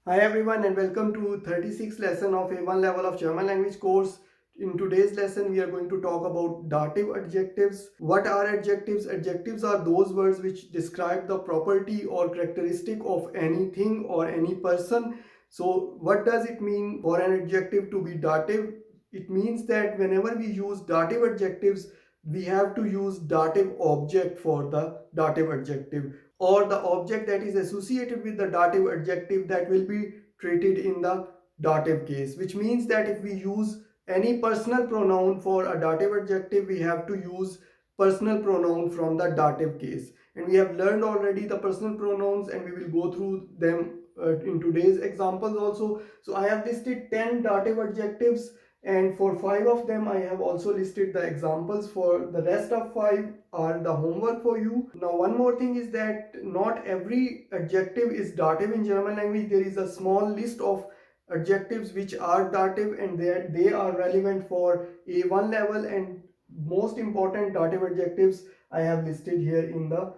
Hi everyone and welcome to 36th lesson of A1 level of German language course. In today's lesson we are going to talk about dative adjectives. What are adjectives? Adjectives are those words which describe the property or characteristic of anything or any person. So what does it mean for an adjective to be dative? It means that whenever we use dative adjectives, we have to use dative object for the dative adjective, or the object that is associated with the dative adjective that will be treated in the dative case, which means that if we use any personal pronoun for a dative adjective, we have to use personal pronoun from the dative case. And we have learned already the personal pronouns and we will go through them in today's examples also. So I have listed 10 dative adjectives, and for 5 of them I have also listed the examples. For the rest of 5 are the homework for you. Now one more thing is that not every adjective is dative in German language. There is a small list of adjectives which are dative and they are relevant for A1 level, and most important dative adjectives I have listed here in the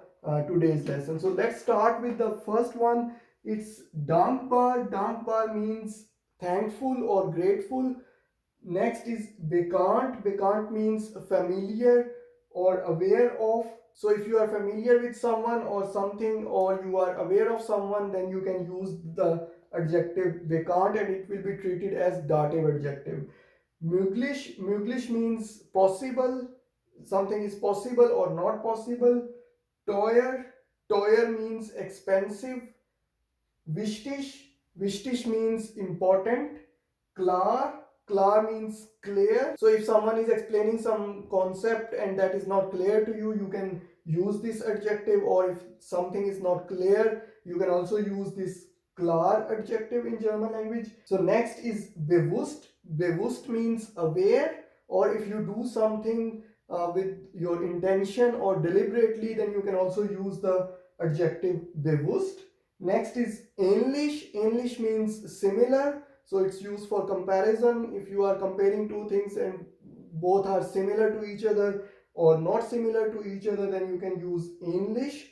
today's lesson. So let's start with the first one. It's dankbar. Dankbar means thankful or grateful. Next is bekannt. Bekannt means familiar or aware of. So if you are familiar with someone or something, or you are aware of someone, then you can use the adjective bekannt and it will be treated as dative adjective. Möglich. Möglich means possible. Something is possible or not possible. Teuer. Teuer means expensive. Wichtig. Wichtig means important. Klar. Klar means clear. So if someone is explaining some concept and that is not clear to you, you can use this adjective. Or if something is not clear, you can also use this klar adjective in German language. So next is bewusst. Bewusst means aware, or if you do something with your intention or deliberately, then you can also use the adjective bewusst. Next is ähnlich. Ähnlich means similar. So it's used for comparison. If you are comparing two things and both are similar to each other or not similar to each other, then you can use ähnlich.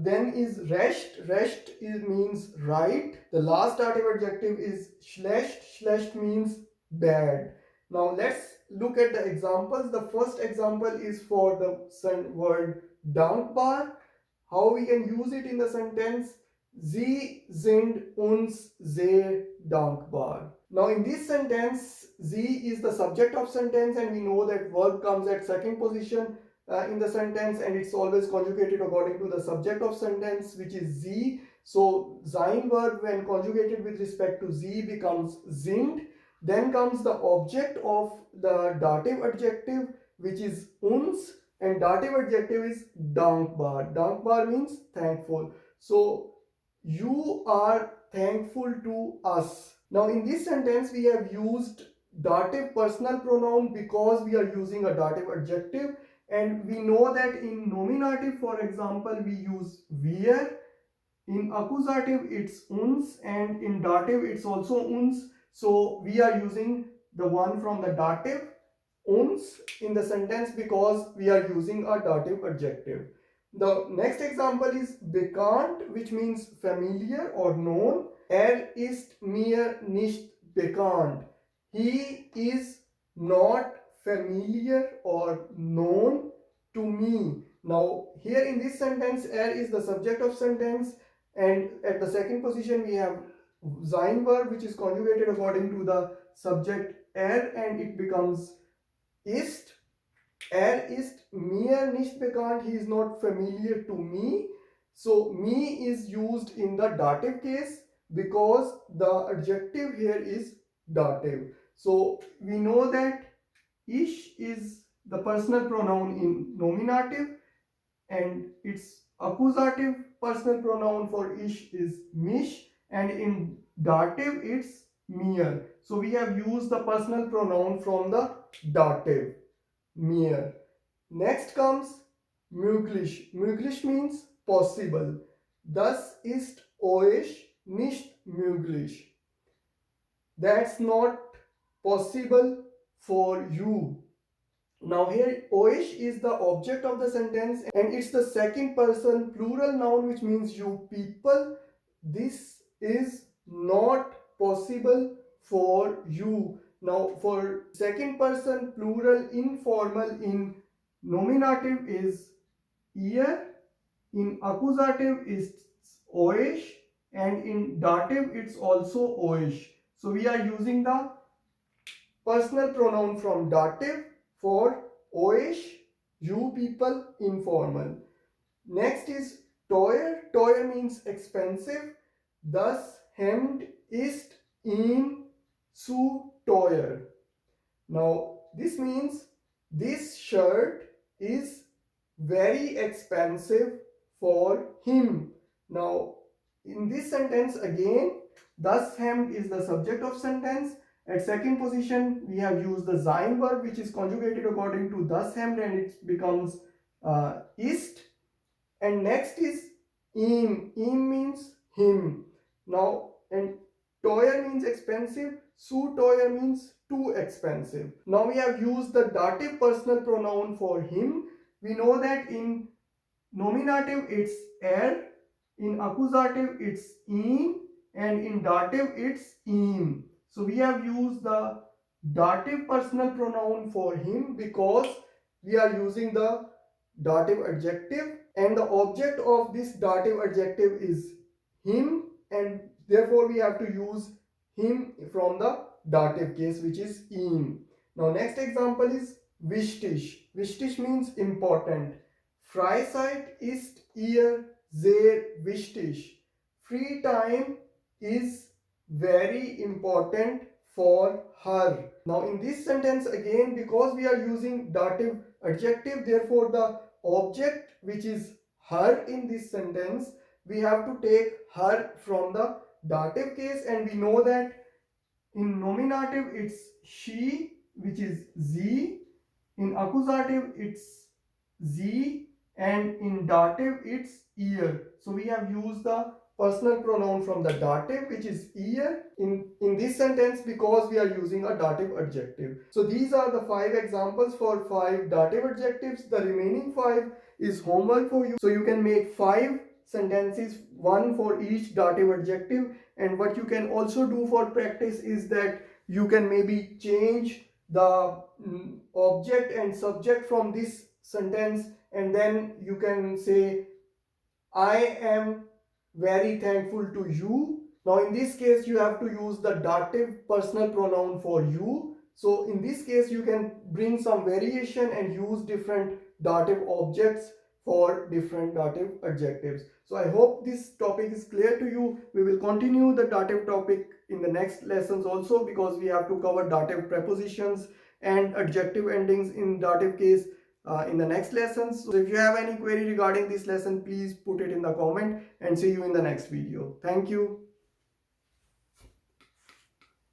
Then is recht. Recht means right. The last dative adjective is schlecht. Schlecht means bad. Now let's look at the examples. The first example is for the word dankbar. How we can use it in the sentence? Sie sind uns sehr dankbar. Now in this sentence, sie is the subject of sentence, and we know that verb comes at second position in the sentence, and it's always conjugated according to the subject of sentence, which is sie. So sein verb, when conjugated with respect to sie, becomes sind. Then comes the object of the dative adjective, which is uns, and dative adjective is dankbar. Dankbar means thankful. So you are thankful to us. Now in this sentence we have used dative personal pronoun because we are using a dative adjective, and we know that in nominative, for example, we use wir. In accusative it's uns, and in dative it's also uns. So we are using the one from the dative, uns, in the sentence because we are using a dative adjective. The next example is bekannt, which means familiar or known. Ist mir nicht bekannt. He is not familiar or known to me. Now here in this sentence, is the subject of sentence, and at the second position we have sein verb, which is conjugated according to the subject and it becomes ist. Ist mir nicht bekannt. He is not familiar to me. So me is used in the dative case because the adjective here is dative. So we know that ich is the personal pronoun in nominative, and its accusative personal pronoun for ich is mich, and in dative it's mir. So we have used the personal pronoun from the dative, mir. Next comes möglich. Möglich means possible. Das ist euch nicht möglich. That's not possible for you. Now here euch is the object of the sentence, and it's the second person plural noun, which means you people. This is not possible for you. Now for second person plural informal in nominative is ear, in accusative is oish, and in dative it's also oish. So we are using the personal pronoun from dative for oish, you people, informal. Next is teuer. Teuer means expensive. Das Hemd ist ihm zu teuer. Now this means this shirt is very expensive for him. Now in this sentence again, das Hemd is the subject of sentence. At second position we have used the sein verb which is conjugated according to das Hemd and it becomes ist. And next is ihm. Ihm means him. Now and teuer means expensive. Zu teuer means too expensive. Now we have used the dative personal pronoun for him. We know that in nominative it's er, in accusative it's ihm, and in dative it's ihm. So we have used the dative personal pronoun for him because we are using the dative adjective, and the object of this dative adjective is him, and therefore we have to use him from the dative case which is ihm. Now next example is wichtig. Wichtig means important. Freizeit ist ihr sehr wichtig. Free time is very important for her. Now in this sentence again, because we are using dative adjective, therefore the object which is her in this sentence, we have to take her from the dative case, and we know that in nominative it's she which is sie, in accusative it's sie, and in dative it's ear. So we have used the personal pronoun from the dative which is ear in this sentence because we are using a dative adjective. So these are the 5 examples for 5 dative adjectives. The remaining 5 is homework for you. So you can make 5 sentences, one for each dative adjective, and what you can also do for practice is that you can maybe change the object and subject from this sentence, and then you can say I am very thankful to you. Now in this case you have to use the dative personal pronoun for you. So in this case you can bring some variation and use different dative objects for different dative adjectives. So I hope this topic is clear to you. We will continue the dative topic in the next lessons also, because we have to cover dative prepositions and adjective endings in dative case in the next lessons. So if you have any query regarding this lesson, please put it in the comment, and see you in the next video. Thank you.